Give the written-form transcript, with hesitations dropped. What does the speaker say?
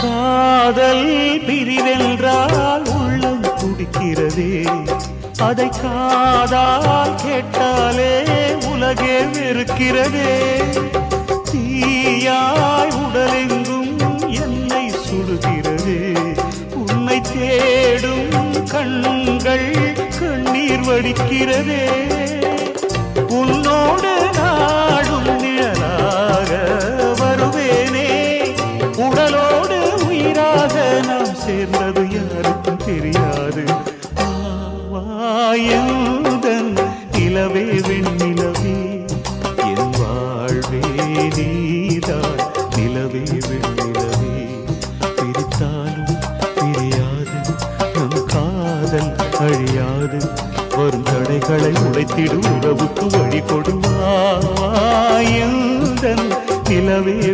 காதல் பிரிவென்றால் உள்ளம் துடிக்கிறதே, அதை காதால் கேட்டாலே உலகே வெறுக்கிறதே. தீயாய் உடலெங்கும் என்னை சுடுகிறதே, உன்னை தேடும் கண்கள் கண்ணீர் வடிக்கிறதே. உன்னோடு நாடும் நிழலாக வருவேனே, உடலோடு உயிராக நாம் சேர்ந்தது யாருக்கும் தெரியாது. ஆவாயந்தன் நிலவே வெண்ணிலவே, என் வாழ்வே நீதான் நிலவே வெண்ணிலவே. பிரித்தாலும் பிரியாது நம் காதல் அழியாது, வரும் தடைகளை உடைத்திடும் உறவுக்கு வழி கொடுவாயந்தன் நிலவே